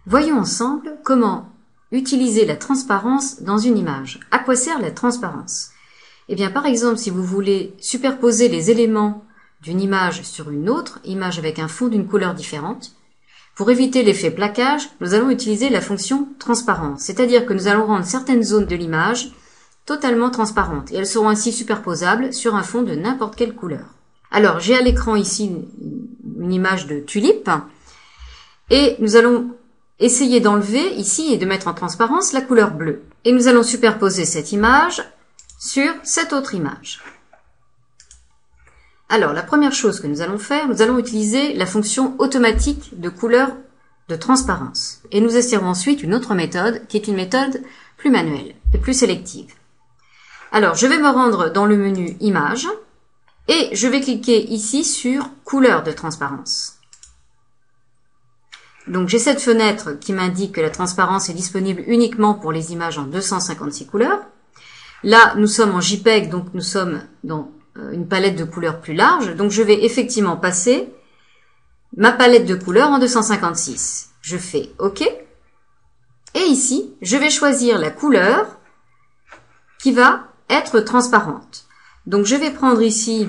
Voyons ensemble comment utiliser la transparence dans une image. À quoi sert la transparence? Eh bien, par exemple, si vous voulez superposer les éléments d'une image sur une autre image avec un fond d'une couleur différente, pour éviter l'effet plaquage, nous allons utiliser la fonction transparence, c'est-à-dire que nous allons rendre certaines zones de l'image totalement transparentes et elles seront ainsi superposables sur un fond de n'importe quelle couleur. Alors, j'ai à l'écran ici une image de tulipe et nous allons essayer d'enlever ici et de mettre en transparence la couleur bleue. Et nous allons superposer cette image sur cette autre image. Alors, la première chose que nous allons faire, nous allons utiliser la fonction automatique de couleur de transparence. Et nous essaierons ensuite une autre méthode, qui est une méthode plus manuelle et plus sélective. Alors, je vais me rendre dans le menu Images, et je vais cliquer ici sur Couleur de transparence. Donc, j'ai cette fenêtre qui m'indique que la transparence est disponible uniquement pour les images en 256 couleurs. Là, nous sommes en JPEG, donc nous sommes dans une palette de couleurs plus large, donc je vais effectivement passer ma palette de couleurs en 256. Je fais OK. Et ici, je vais choisir la couleur qui va être transparente. Donc je vais prendre ici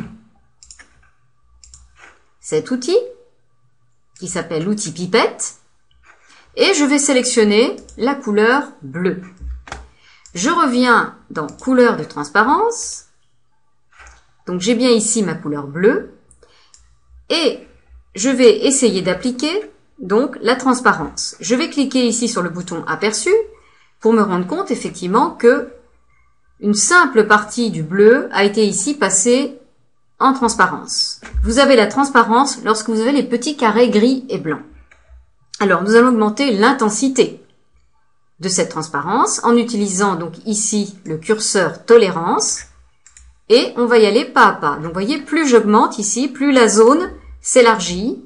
cet outil qui s'appelle l'outil pipette et je vais sélectionner la couleur bleue. Je reviens dans couleur de transparence. Donc j'ai bien ici ma couleur bleue et je vais essayer d'appliquer donc la transparence. Je vais cliquer ici sur le bouton aperçu pour me rendre compte effectivement que une simple partie du bleu a été ici passée en transparence. Vous avez la transparence lorsque vous avez les petits carrés gris et blancs. Alors nous allons augmenter l'intensité de cette transparence en utilisant donc ici le curseur tolérance. Et on va y aller pas à pas. Donc, vous voyez, plus j'augmente ici, plus la zone s'élargit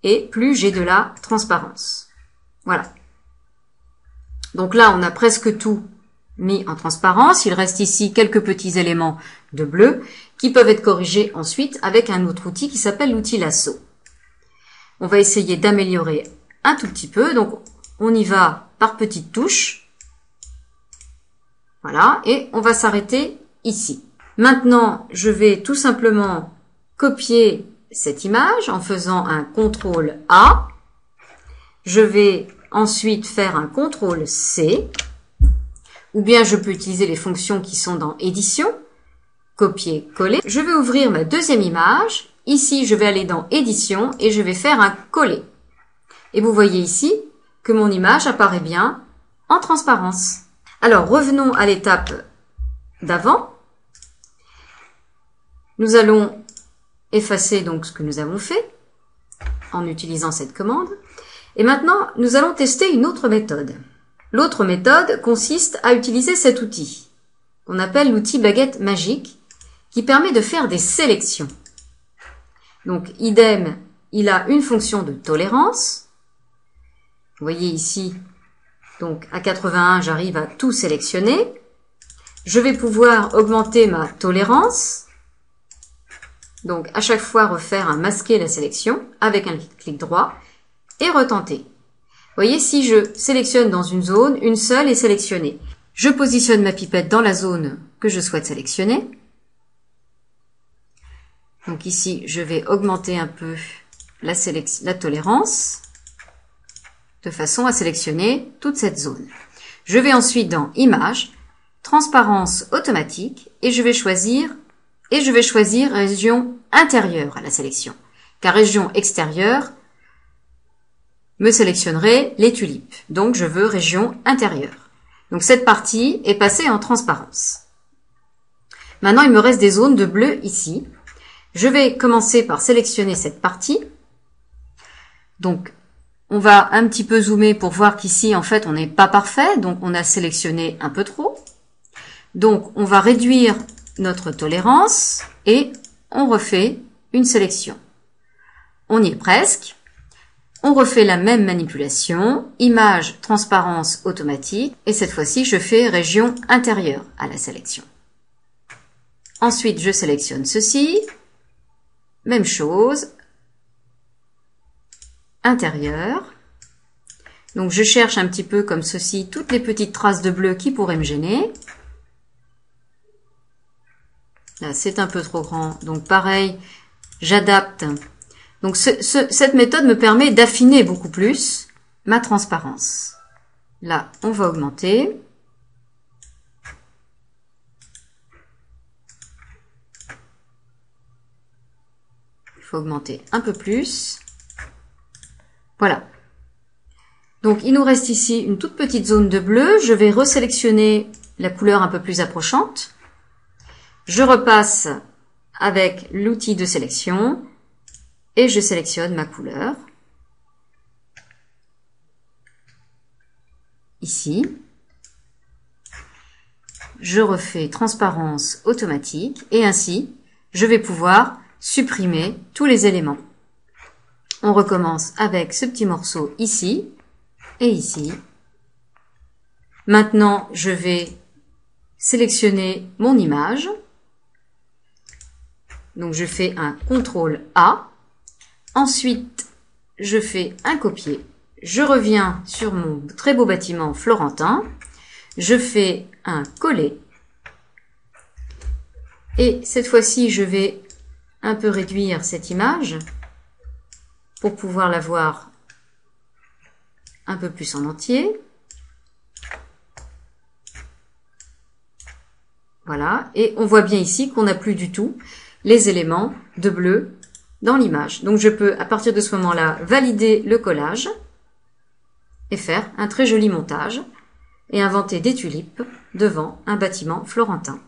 et plus j'ai de la transparence. Voilà. Donc là, on a presque tout mis en transparence. Il reste ici quelques petits éléments de bleu qui peuvent être corrigés ensuite avec un autre outil qui s'appelle l'outil lasso. On va essayer d'améliorer un tout petit peu. Donc, on y va par petites touches. Voilà. Et on va s'arrêter ici. Maintenant, je vais tout simplement copier cette image en faisant un CTRL A. Je vais ensuite faire un CTRL C. Ou bien je peux utiliser les fonctions qui sont dans Édition. Copier, coller. Je vais ouvrir ma deuxième image. Ici, je vais aller dans Édition et je vais faire un coller. Et vous voyez ici que mon image apparaît bien en transparence. Alors, revenons à l'étape d'avant. Nous allons effacer donc ce que nous avons fait en utilisant cette commande. Et maintenant, nous allons tester une autre méthode. L'autre méthode consiste à utiliser cet outil qu'on appelle l'outil baguette magique qui permet de faire des sélections. Donc, idem, il a une fonction de tolérance. Vous voyez ici, donc à 81, j'arrive à tout sélectionner. Je vais pouvoir augmenter ma tolérance. Donc, à chaque fois, refaire un masquer la sélection avec un clic droit et retenter. Vous voyez, si je sélectionne dans une zone, une seule est sélectionnée. Je positionne ma pipette dans la zone que je souhaite sélectionner. Donc ici, je vais augmenter un peu la tolérance de façon à sélectionner toute cette zone. Je vais ensuite dans Images, Transparence automatique et je vais choisir région intérieure à la sélection, car région extérieure me sélectionnerait les tulipes. Donc, je veux région intérieure. Donc, cette partie est passée en transparence. Maintenant, il me reste des zones de bleu ici. Je vais commencer par sélectionner cette partie. Donc, on va un petit peu zoomer pour voir qu'ici, en fait, on n'est pas parfait. Donc, on a sélectionné un peu trop. Donc, on va réduire notre tolérance et on refait une sélection. On y est presque. On refait la même manipulation, image, transparence automatique et cette fois-ci je fais région intérieure à la sélection. Ensuite je sélectionne ceci, même chose, intérieur. Donc je cherche un petit peu comme ceci toutes les petites traces de bleu qui pourraient me gêner. Là, c'est un peu trop grand, donc pareil, j'adapte. Donc cette méthode me permet d'affiner beaucoup plus ma transparence. Là, on va augmenter. Il faut augmenter un peu plus. Voilà. Donc, il nous reste ici une toute petite zone de bleu. Je vais resélectionner la couleur un peu plus approchante. Je repasse avec l'outil de sélection et je sélectionne ma couleur. Ici. Je refais transparence automatique et ainsi, je vais pouvoir supprimer tous les éléments. On recommence avec ce petit morceau ici et ici. Maintenant, je vais sélectionner mon image. Donc, je fais un CTRL A. Ensuite, je fais un copier. Je reviens sur mon très beau bâtiment florentin. Je fais un coller. Et cette fois-ci, je vais un peu réduire cette image pour pouvoir la voir un peu plus en entier. Voilà, et on voit bien ici qu'on n'a plus du tout les éléments de bleu dans l'image. Donc je peux, à partir de ce moment-là, valider le collage et faire un très joli montage et inventer des tulipes devant un bâtiment florentin.